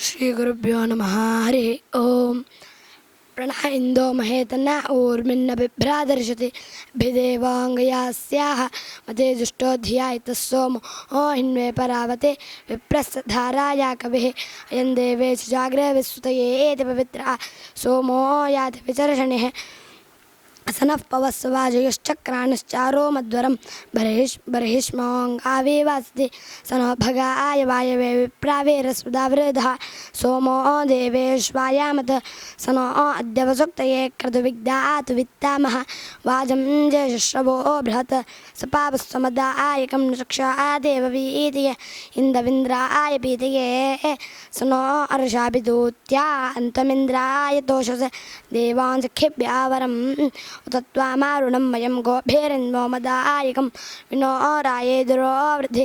श्रीगुरुभ्यो नमः। हरि ओम। प्रणः इंदो महेतना ऊर्मिन्न बिभ्रादर्शति भिदेवांगयास्याः मते जुष्टो धियायतः सोमो हिन्वे परावते विप्रस्थधाराया कविः अयं देवेश जाग्रे विश्रुतये एति पवित्रः सोमो याति विचर्षणिः असनः पवस्वाजयुश्चक्राणश्चारो मध्वरं बर्हिष्मोऽङ्गाविवास्ति स नो भगाय वायवे विप्रावेरस्वदावृधः सोमो देवेश्वायामत स नो अद्य वसुक्तये क्रतुविग्धातु वित्तामः वाजं जयश्रवो बृहत् सपावस्वमदायकं रक्षादेववीतिये इन्दविन्द्राय पीतये स नो अर्षाभिदूत्या अन्तमिन्द्राय तोषसे देवांसखिभ्यावरम् उतत्वामारुणं वयं गोभेरन्मो मदायकं विनोरायेदुरो वृद्धि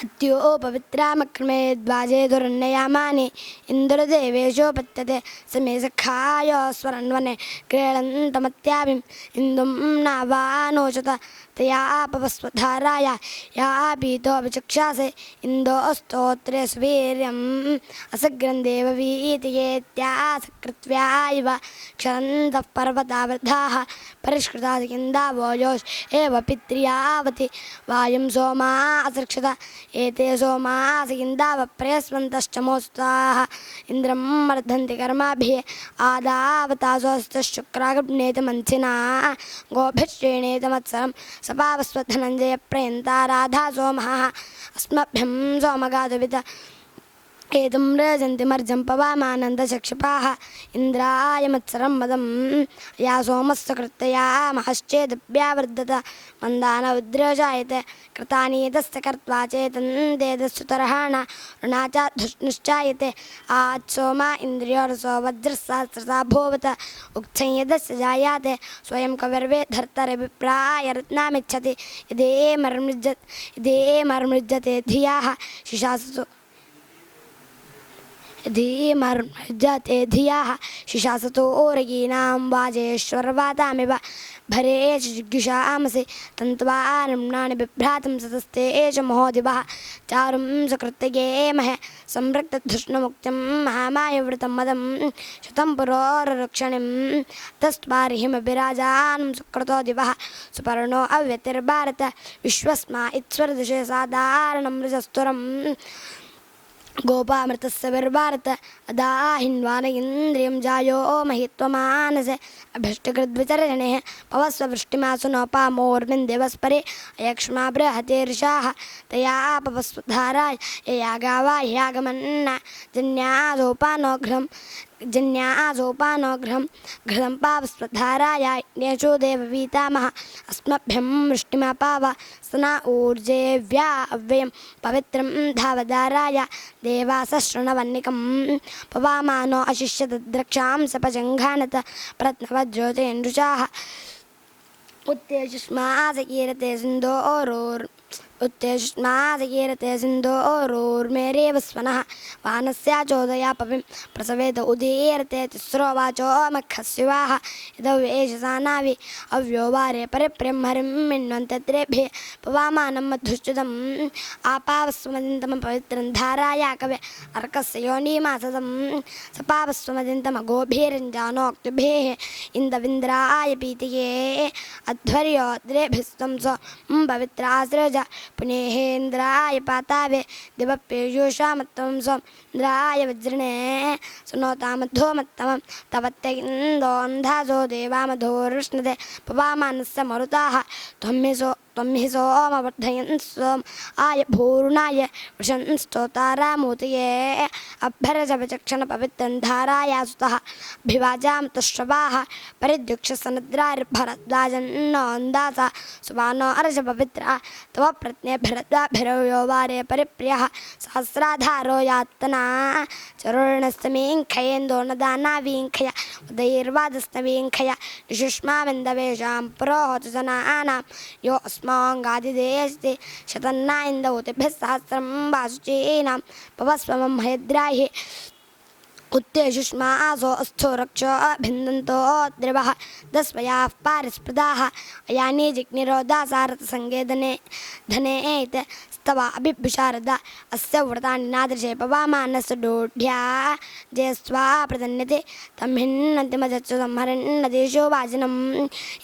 अत्योपवित्रामक्रमे द्वाजे दुरन्नयामानि इन्द्रदेवेशोपत्यते समे सखायो स्वरन्वने क्रीडन्तमत्याभिम् इन्दुं नावानोचत तया पवस्वधाराया या पीतो विचक्षासे इन्दो स्तोत्रे सुवीर्यम् असग्रन्देववीतियेत्यासकृत्व्या इव क्षरन्तः पर्वतावृद्धाः परिष्कृतादिकिन्दावो योष एव पित्र्यावति वायुं सोमा असृक्षत एते सोमासिकिन्दावप्रयस्वन्तश्चमोस्ताः इन्द्रं वर्धन्ति कर्माभिः आदावतासोस्तशुक्राग्नेतमन्थिना गोभिश्रेणेतमत्सरं सपावस्वधनञ्जयप्रयन्ता राधा सोमः अस्मभ्यं सोमगातुवित एतं रजन्ति मर्जं पवामानन्दचक्षुपाः इन्द्राय मत्सरं मदं या सोमस्य कृत्यया महश्चेदभ्यावर्धत मन्दानवद्रजायते कृतानि तस्य कर्त्वा चेतन्तेदस्सुतर्हाण ऋणाचाधुष्णुश्चायते आत्सोमा इन्द्रियोरसो वज्रस्सास्त्रसा भूवत उक्थयदस्य जायाते स्वयं कविर्वेधर्तरे विप्राय रत्नामिच्छति यदेमर्मृज्यते धियाः शिशासु धीमर्मर्जते धियाः शिशासतो ओरगीनां वाजेश्वरवातामिव भरे जिज्ञुषामसि तन्त्वा रम्णानि बिभ्रातं सतस्ते एष महोदिवः चारुं सकृत्यगे महे संरक्तधुष्णमुक्तं महामायवृतं मदं शतं पुरोरक्षणिं तस्त्वारिहिमभिराजानं सुकृतो दिवः सुपर्णो अव्यतिर्भारत विश्वस्मा इत्स्वरदिशे साधारणं रजस्तुरम् गोपामृतस्य विर्भारत अदाहिन्वान इन्द्रियं जायो महित्वमानसे अभीष्टकृद्विचरणेः पवस्ववृष्टिमासु नोपामोर्मिन्देवस्परे अयक्ष्मा बृहतीर्षाः तया पवस्वधाराय यया गावा ह्यागमन्ना जन्यासोपानोघ्रं घृतं पावस्वधाराय यज्ञेषु देववीतामः अस्मभ्यं वृष्टिमापाव स्तना ऊर्जेव्या अव्ययं पवित्रं धावदाराय देवासशृणवन्निकं पवामानो अशिष्यतद्रक्षां सपजङ्घानत प्रत्नवज्योतिनृचाः उत्तेजुष्मासकीरते सिन्दोरोर्मेरेव स्वनः वानस्या चोदया पविं प्रसवेद उदीरते तिस्रो वाचो मखस्युवाः यदवेशसानावि अव्योवारे परिप्रियं हरिं मिन्वन्तत्रेभ्ये पवामानं मधुश्च्युतम् आपावस्वमदिन्तमं पवित्रं धाराया कवे अर्कस्य योनिमासदं सपावस्वमदिन्तमगोभीरञ्जानोक्तुभेः इन्दविन्द्राय पीतिये अध्वर्योद्रेभिस्तं स पवित्रासृज पुनेहेन्द्राय पातावे दिवप्येषामत्तमं सोन्द्राय वज्रणे सुनोतामधोमत्तमं तवत्यगिन्दोन्धासो देवामधोर्ष्णते पवामानस्य मरुताः त्वं हि सोमवर्धयन् सोम आय भूर्णाय वृषन् स्तोतारामूतये अभ्यरजविचक्षण पवित्रं धाराया सुतः भिवाजां तुश्रवाः परिद्युक्षसनद्रार्भरद्वाजन्नोन्दासा सुवानो अर्ज पवित्रः तव प्रज्ञेभिरद्वाभिरव्योवारे परिप्रियः सहस्राधारो यातना चरुर्णस्तमीङ्खयेन्दो नदानावीङ्खय उदयैर्वादस्तवीङ्खय निशुष्माविन्दवेषां पुरोहोतु जनानां यो अस्माङ्गादिदेशते शतन्ना इन्दवतिभिः सहस्रं वासुचीनां पवस्वमं हयद्राहि उत्तेजुष्मासो अस्थो रक्षो भिन्दन्तो द्रवः दस्वयाः पारिस्पृदाः अयानि जिग्निरोदासारथसङ्गे धने धने स्तवा अभिभुशारदा अस्य व्रतानि नादृशे पवामानस्य दोढ्या जयस्वा प्रदन्यते तं हिन्नन्तिमजत्सु संहरन्नदेशो वाजिनम्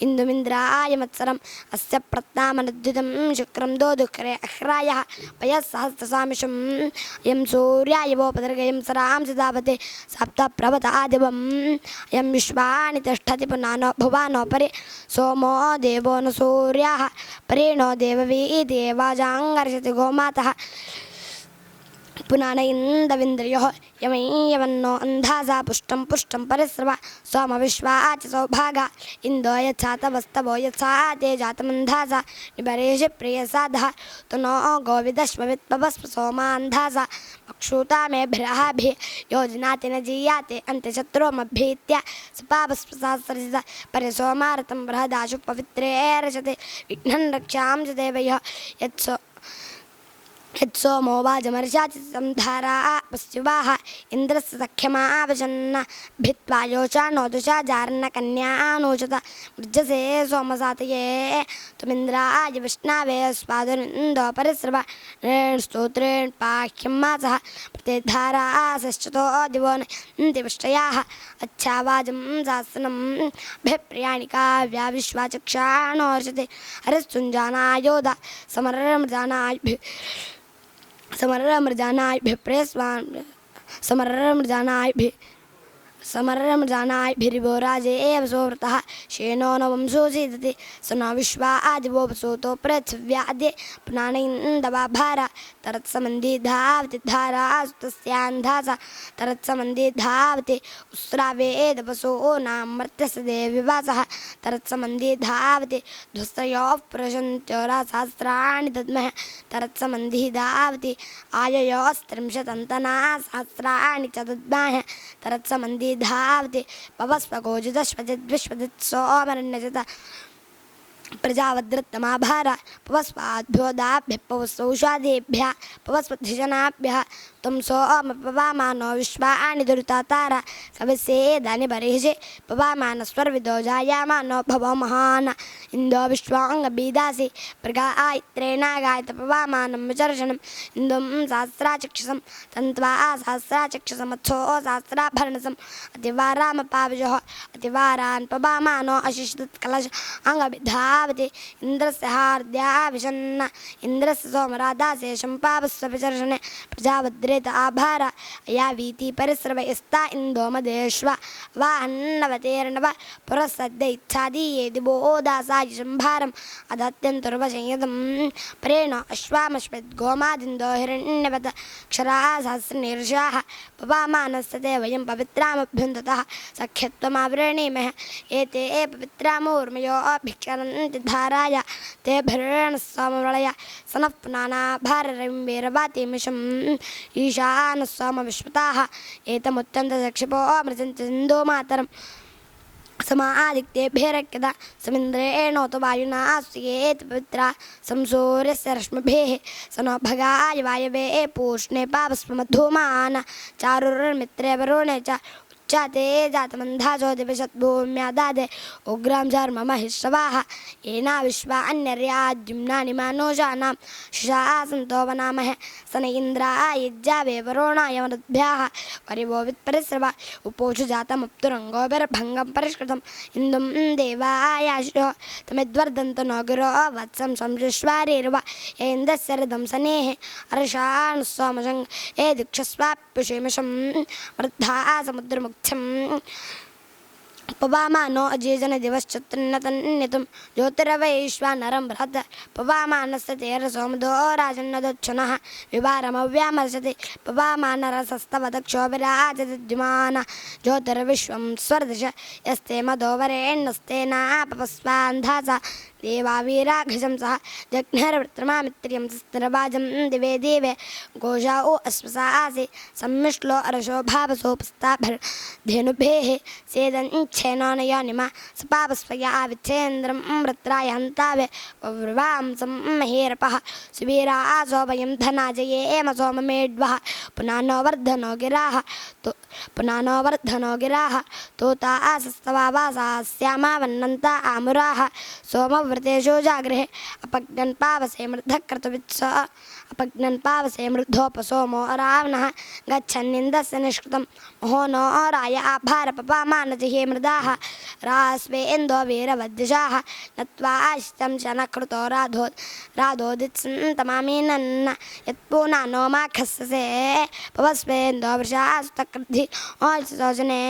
इन्दुमिन्द्राय मत्सरम् अस्य प्रत्नामनद्युतं शुक्रं दोदुःखरे अह्रायः पयःसहस्रसामिषं यं सूर्याय वोपदर्गयं सरांसि धावते सप्तप्रभतादिवम् यं विश्वानि तिष्ठति पुनानो भुवानो परे सोमो देवो न सूर्याः परेणो देववी देवाजाङ्गर्षति गोमातः पुनान इन्दविन्द्रियोः यमय्यवन्नो अन्धासा पुष्टं पुष्टं परिस्रवा सोमविश्वा च सौभागा इन्दो यच्छा तवस्तवो यच्छा ते जातमन्धासा निबरेषि प्रियसाधः तनो गोविदश्मवित्पवस्व सोमान्धासा मक्षूता मे भ्राभिः योजनाति न जीयाते अन्त्यशत्रुमभीत्य सपावस्वसासरिता परिसोमारतं बृहदाशु पवित्रे रचते विघ्नं रक्षां च देवयः यत्सोमो वाजमर्षाचि संधारा पश्युवाः इन्द्रस्य सख्यमावशन्न भित्वा योषाणो दुषा जारन्न कन्यानोचत मृजसे सोमसातये तुमिन्द्राय विष्णावे स्वादुरिन्दो परिस्रवा स्तोत्रेण पाह्यं मासः प्रतिधारासश्चतो दिवो नन्तिविष्टयाः अच्छावाजं सासनं भिप्रियाणि काव्या विश्वाचक्षाणोर्षते हरिस्तुञ्जानायोधा समरमृजानायभिरिवो राजे एव सोवृतः शेनो न वंशोऽसीदति स न विश्वा आदिवो वसोतो पृथिव्याद्ये पुनानैन्दवा भारा तरत्समन्धी धावति धारा सुतस्यान्धासा तरत्समन्धी धावति उस्रावेदवसो नामर्त्यस्य देविवासः तरत्समन्धी धावति ध्वस्तयोः प्रशन्त्योरासहस्राणि दद्मः तरत्समन्धी धावति आययोस्त्रिंशदन्तना सहस्राणि च दद्मः तरत्समन्धी धावति पवस्वगोजिदश्वजिद्विश्वजित्सोमरण्यजत प्रजावद्रत्तमाभारा पवस्वाद्भ्योदाभ्यः पवस्वौषादेभ्यः पवस्वधिजनाभ्यः त्वं सोम पवामानो विश्वानि दुरितातारा सविस्येदानि बर्हिषि पवामानस्वर्विदो जायामानो भवो महान् इन्दो विश्वाङ्गबीदासि प्रगायत्रेणागायत पवामानं विचर्षणम् इन्दुं सहस्राचक्षुषं तन्त्वा सहस्राचक्षुषमत्सो सहस्राभरणसम् अतिवारामपाविजोः अतिवारान् पवामानो अशिषितकलश अङ्गविधावति इन्द्रस्य हार्द्या विशन्न इन्द्रस्य सोमरादासे शम्पावस्व विचर्षणे प्रजावद्रेत आभारा अया वीति परिस्रव यस्ता इन्दोमदेश्वा वा अन्नवतेर्नव पुरस्सद्य इच्छादीये दिवोदासाय शम्भारम् अधत्यन्तर्वशयदं परेण अश्वामश्वद्गोमादिन्दो हिरण्यवत क्षरा सहस्रनीर्षाः पवामानस्य ते वयं पवित्रामभ्युन्ततः सख्यत्वमावृणीमः एते पवित्रामूर्मयो भिक्षरन्ति धाराय ते भरेण सोमवलय सनः पुनाना भाररविम्बेरवातिमिषम् ईशानः सोमविश्वताः एतमुत्तन्तचक्षिपो मृजन्ति सिन्धो मातरम् समादित्येभ्यरक्यता समिन्द्रेणोत वायुना सुयेत पवित्रा संसूर्यस्य रश्मिभिः स नो भगाय वायवे पूष्णे पावस्वमधूमान चारुर्मित्रे वरुणे च उच्चाते जातमन्धासो दिवशद्भूम्यादादे उग्रां धर्ममहिषवाः येना विश्वा अन्यर्याद्युम्नानि मानोषाणां शिशासन्तो वनामहे स न इन्द्रायज्जावे वरुणाय मरुद्भ्याः परिवो वित्परिस्रवा उपोषु जातमुप्तुरङ्गोभिर्भङ्गं परिष्कृतम् इन्दुं देवायाशिषो तमिद्वर्धन्तो नो गिरो वत्सं संशिश्वारेर्वा य इन्दस्य हृदं सनेः अर्षाणु सोमशं ये दिक्षस्वाप्युषेमशं वृद्धा समुद्रमुक् पवामानो अजेजन दिवश्चतुर्नतन्यतुं ज्योतिरवैश्वानरं बृहत् पवामानस्य तेरसोमदो राजन्नदच्छुनः विवारमव्यामर्शति पवामानरसस्तवदक्षोभिराजद्युमान ज्योतिर्विश्वं स्वर्दश यस्ते मदोवरेण्यस्तेनापस्वान्धासा देवावीराघजं सह जघ्नर्वृत्रमामित्र्यं स्थिरवाजं दिवे देवे घोषाओ अश्वसासि सम्मिश्लो अरशो भावसोपस्ताभर्धेनुभेः सेदञ्छेनो नयोनिमा सपावस्वया विच्छेन्द्रं वृत्राय हन्तावे वव्रवांसं महेरपः सुवीरासो वयं धनाजये एम सोममेड्वः पुनः नो वर्धनो गिराः पुनानो वर्धनो गिराः तोता आसस्तवावासा श्यामा वन्नन्ता आमुराः सोमव्रतेषु जागृहे अपग्नन् पावसे मृद्धक्रतुवित्स अपग्नन् पावसे मृद्धोपसोमो रावणः गच्छन्निन्दस्य निष्कृतं महो नो राय आभारपपामानजिहे मृदाः रास्वे इन्दो वीरवद्दिशाः नत्वा आशितं च नकृतो राधोदित्सन्तमामीनन्न यत्पूना नो माखस्यसे पवस्वेन्दो वृषास्तकृद्धि ओजने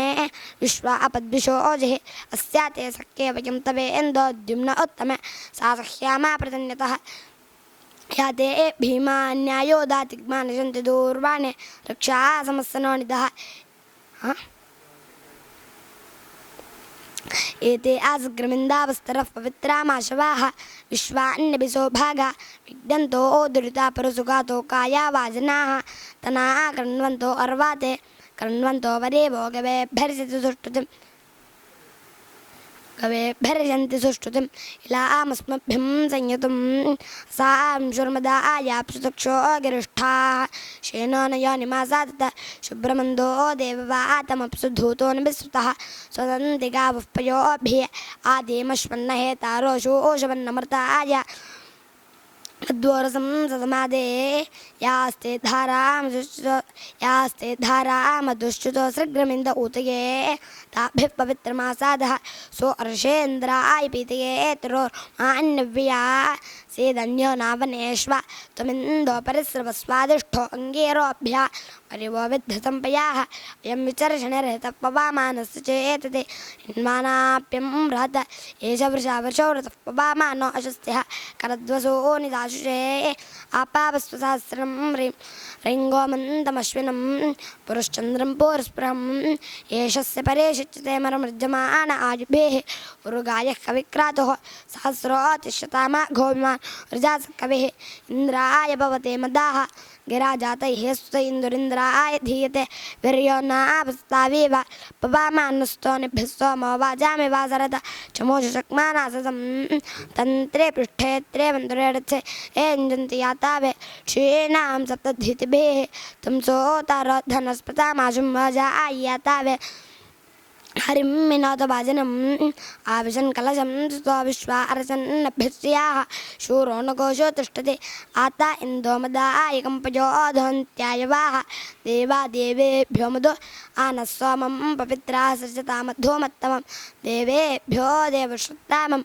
विश्वा अपद्विषो ओजिः अस्याते सख्ये वयं तवे इन्दो द्युम्न उत्तमे सा सह्यामा प्रतन्यतः याते भीमान्यायो दातिग्मानशन्ति दूर्वाणे रक्षा समस्तनो निदः एते आसग्रमिन्दावस्तरः पवित्रामाशवाः विश्वान्यभिसो भागा विघ्नन्तो दुरिता परसुगातो काया वाजनाः तना कृण्वन्तो अर्वाते कृण्वन्तो वरेवो गवेभ्यर्षति सुष्ठुतिम् गवेभ्यर्षन्ति सुष्ठुतिम् इलामस्मभ्यं संयुतं सां शुर्मदा आयाप्सुचक्षो गिरिष्ठाः शेनो न योनिमासादत शुभ्रमन्दो देववातमप्सु धूतो निभिस्रुतः स्वदन्ति गावः पयोभिः आदिमश्वन्नहेतारोषु ओषवन्नमृताय मद्वोरसं सदमादे यास्ते धारामधुश्च्युतो सृग्रमिन्द ऊतये ताभ्यः पवित्रमासादः सो अर्षेन्द्राय पीतये तिरोर्मान्यव्या सेदन्यो नावनेष्व त्वमिन्दो परिस्रवस्वादिष्ठो अङ्गेरोऽभ्या परिवो विद्धसम्पयाः अयं विचर्षणिर्हतः पवामानस्य चेतते इन्मानाप्यं रहत एष वृषा रतः पवामानो अशस्त्यः करद्वसो निदाशुषे आपावस्वसहस्रं रिङ्गो मन्दमश्विनं पुरुश्चन्द्रं पुरस्पृहं एषस्य परेशिच्यते मरमृज्यमान आयुभेः उरुगायः कविक्रातुः सहस्रोतिशतामा घोभिमान् ऋजास कविः इन्द्राय भवते मदाः गिरा जातैः स्तुत इन्दुरिन्द्राय धीयते वीर्यो नापस्तावेव पवामानस्तोनिभ्यः सोमो वाजामि वासरत चमोषक्मानासं तन्त्रे पृष्ठे त्रेवन्तुरेडच्छे एञ्जन्ति यातावे क्षीणां सप्तधीतिभिः तं सोतारोधनस्पतामाशुं वाजा आय्यातावे हरिं विनोदभाजनम् आविशन् कलशं सुतो विश्वा अर्चन्नभ्यस्याः शूरो न कोशो तिष्ठति आता इन्दो मदायकं पयोधन्त्यायवाः देवा देवेभ्यो मधु आनः सोमं पवित्राः सृजतामधोमत्तमं देवेभ्यो देवश्रुत्तामम्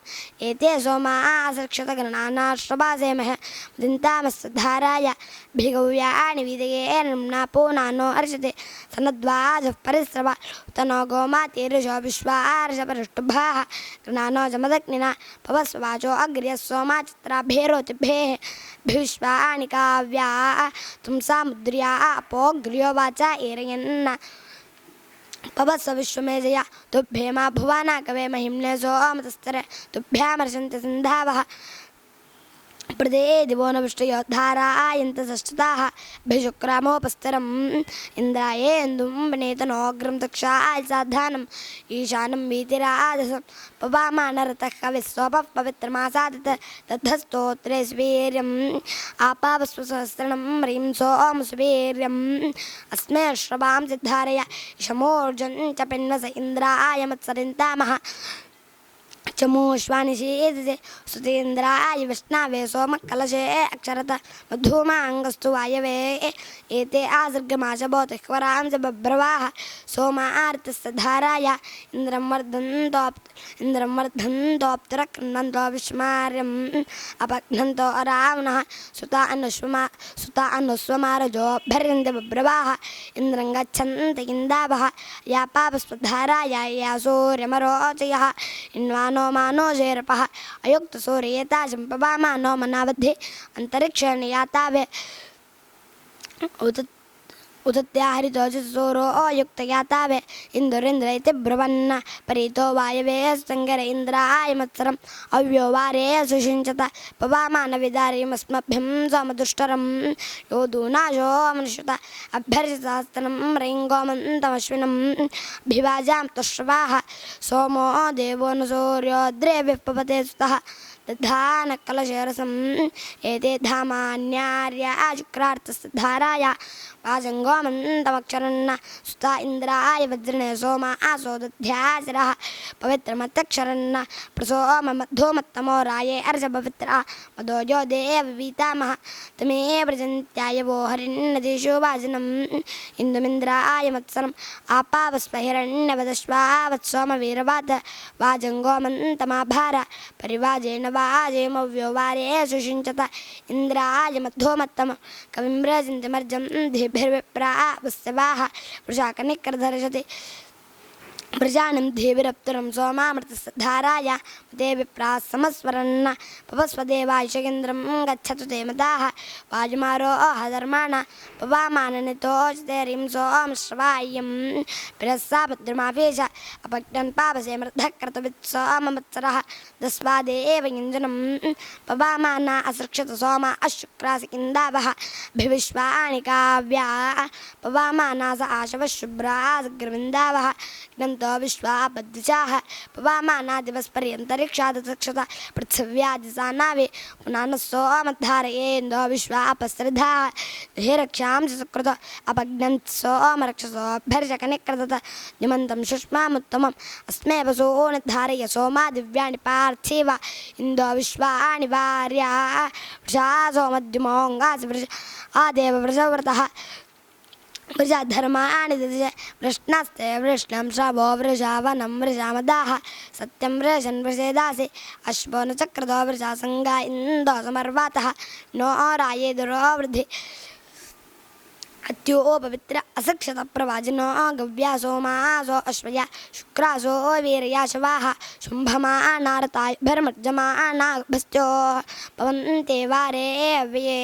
एते सोमाः सृक्षतगणनाश्रभासेमः दिन्तामस्य धाराय भिगव्यानि वीदये नम्ना पूनानो अर्षते सनद्वाजः परिस्रव उतनो गोमाति ऋषो विश्वार्षपरिष्टुभाः कृणानो जमदग्निना पवस्वाचो अग्र्यः सोमा चित्राभिरोतिभ्यः विश्वानि काव्या तुमसा मुद्र्या अपोग्र्यो वाचा एरयन्न पवस्व विश्वमेजया तुभ्येमा भुवाना कवे महिम्ने सोमतस्तर तुभ्यामर्षन्ति सिन्धावः प्रदे दिवो न विष्टयो धारायन्त सष्टताः भिशुक्रामोपस्तरम् इन्द्रायेन्दुं विनेतनोऽग्रं तक्षाय साधानम् ईशानं वीतिरादसं पवामानरतः कविः सोपः पवित्रमासादत तद्धस्तोत्रे स्वीर्यम् आपावस्वसहस्रणं ह्रीं सोमसुवीर्यम् अस्मे श्रवां सिद्धारय इषमोर्जं च पिन्वस इन्द्राय मत्सरिन्तामः चमूष्वानिषीदते सुतेन्द्राय विष्णावे सोमकलशे अक्षरत मधूमाङ्गस्तु वायवे एते आसर्गमाशभौतिह्वरां च बभ्रवाः सोमार्तस्य धाराय इन्द्रं वर्धन्तोऽप्तरकृण्वन्तो विश्मार्यम् अपघ्नन्तो रावणः सुता अनुस्वमारजोऽभ्यर्यन्ते बभ्रवाः इन्द्रं गच्छन्ति इन्दावः या पापस्वधाराय या सूर्यमरोचयः इन्वानो मानो जेरपः अयुक्त सूर्येताजं पवामानो मनावद्धि अंतरिक्षेण यातावे उतत्याहरितोजसूरो अयुक्त यातावे इंदुरिन्द्र इति ब्रुवन्न परीतो वायवे संगर इंद्राय मत्सरम् अव्यो वारे सुषिञ्चत पवामानविदारीमस्मभ्यं सोमदुष्टरं यो दूनाशो मनुष्यत अभ्यर्षितास्तनं रैङ्गोमन्तमश्विनं भिवाजां तुश्रवाः सोमो देवो न सूर्यो द्रेभिः पवते सुतः दधानः कलशरसम् एते धामान्यार्या शुक्रार्थस्य धाराया वाजङ्गोमन्तमक्षरन्न सुता इन्द्राय वज्रणे सोमा आसो दध्यासिरः पवित्रमत्यक्षरन्न प्रसोममद्धोमत्तमो राये अर्षपवित्रा मदोजो देववीतामः तमे प्रजन्त्याय वो हरिन्नदेशो वाजनम् इन्दुमिन्द्राय मत्सरम् आपावस्पहिरण्यवदश्वावत्सोमवीरवात वाजङ्गोमन्तमाभार परिवाजेन वाजेमव्यो वारे सुषिञ्चत इन्द्राय मद्धोमत्तम कविं व्रजन्तिमर्जं देभिर्विप्रा वत्सवाः वृषाकनिकरधर्षति प्रजानं देविरप्तरं सोमामृतस्य धाराया ते विप्राः समस्वरन्न पवस्वदेवायशकेन्द्रं गच्छतु ते मदाः वायुमारोह धर्माणा पवामाननितोषते ह्रीं सोमश्रवाय्यं पिरस्सा भद्रमावेश अपज्ञन् पावसे मृद्धः कर्तवित्सोमवत्सरः दस्वादेव युञ्जनं पवामाना असृक्षत सोमा अशुक्रासिकिन्दावः भिविश्वानि काव्या पवामाना स आशवः शुभ्रा सग्रविन्दावः विश्वाबद्धाः पवामाना दिवस्पर्यन्तरिक्षादक्षत पृथिव्यादिसानावे पुनः सोमधारयेन्दो विश्वापस्रधाः धिरक्षां सुकृत अपघ्नन्ति सोमरक्षसोऽभ्यर्चकनिकृत निमन्तं सुष्मामुत्तमम् अस्मै वसो निर्धारय सोमा दिव्यानि पार्थिव इन्दो विश्वानि वार्या वृषा सोमद्युमोऽङ्गासि वृष आदेव वृषव्रतः वृषाधर्माणि ददश वृष्णस्ते वृष्णं श्रवो वृषावनं वृषामदाः सत्यं वृषन् वृषेदासि अश्वो न चक्रतो वृषासङ्गा इन्दो समर्वातः नो रायेदुरो वृद्धि अत्योपवित्र असक्षत प्रवाजिनो गव्या सोमासो अश्वया शुक्रासो वीरयाशवाः शुम्भमानारताभिर्मर्जमानाभस्त्यो पवन्ते वारे अव्ये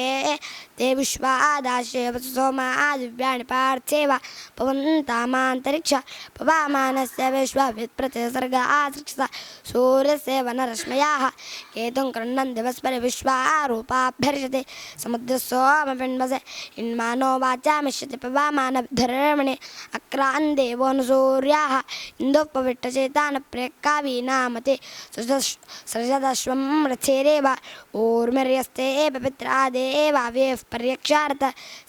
ते विश्वादाशे सोमा दिव्यानि पार्थिव पवन्तामान्तरिक्ष पवामानस्य विश्ववित्प्रतिसर्ग आसृक्षत सूर्यस्य वनरश्मयाः केतुं कृण्णन् दिवस्परि विश्वारूपाभ्यर्षते समुद्रसोमपिण्वसे इन्मानो वाचामिष्यति पवामानधर्मणे अक्रान्देवो न सूर्याः इन्दोपविट्टचेतान प्रेक्कावीनामते सृजदश्वं रथेरेव ऊर्मिर्यस्ते पवित्रा देवावेः पर्यक्षार्थ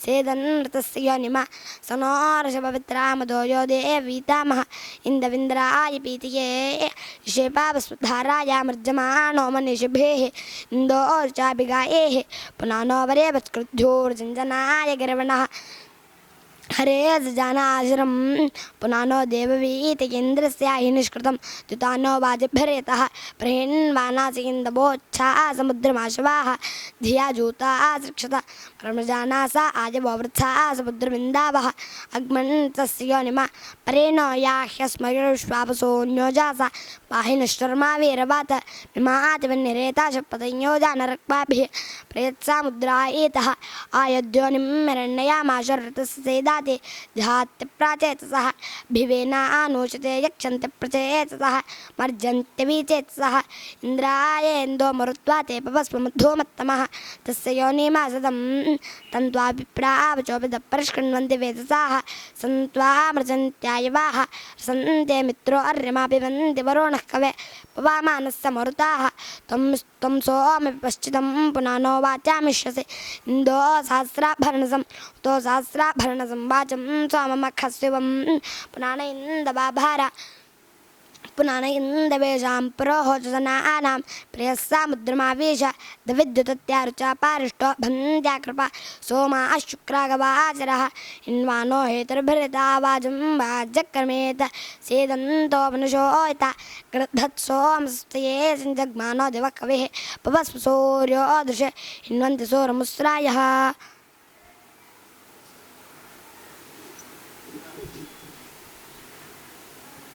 सेदन्नृतस्य योनिमा सनोर्षपवित्रा मदोयो देवीतामः इन्दविन्द्राय पीतिये शेपावस्वधाराया मर्जमानो मनीषिभिः इन्दोर्चाभिगायेः पुनः नो वरे वत्कृध्योर्जञ्जनाय गिरवणः हरे जानाशिरं पुनः नो देववीतिकेन्द्रस्याहि निष्कृतं द्युतानो वाजिभिर्यतः प्रहेन्वानासि इन्दवोच्छा समुद्रमाशवाः धिया जूता सृक्षत परमजानासा आजवो वृथा समुद्रविन्दावः अग्मन्तस्य योनिमा परेणो याह्यस्मयुष्वापसोऽन्योजासा पाहिनश्चर्मा वीरवात विमातिवन्निरेता शपथयोजानरक्वाभिः प्रयत्सामुद्रायेतः आयद्योनिमिरण्ययामाशरतस्य सेदा ध्यात्यप्राचेतसः भिवेनानोचते यक्षन्ते प्रचेतसः मर्जन्त्यविचेतसः इन्द्रायेन्दो मरुत्वा ते पवस्वमधोमत्तमः तस्य योनिमासदं तन्त्वाभिप्रावचोपितपरिष्कृण्वन्ति वेदसाः सन्त्वामृजन्त्यायवाः सन्ते मित्रो अर्यमापिबन्ति वरुणः कवे पवामानस्य मरुताः त्वं सोऽमि पश्चितं पुनः नो वाचामिष्यसि इन्दो सहस्राभरणसं तो सहस्राभरणसं वाचं सोममखस्विवं पुनः न इन्दवाभार पुनः न इन्दवेषां पुरोहोचनानां प्रियस्सामुद्रमावेश दविद्युतत्यारुचा पारिष्टो भन्त्या कृपा सोमा शुक्रागवाचरः इन्वानो हेतुर्भृता वाजं वाजक्रमेत सेदन्तो मनुषोयता गृद्धत्सोमस्तये जग्मानो दिवः कविः पवस्व सूर्यो दृशे हिन्वन्ति सूरमुस्रायः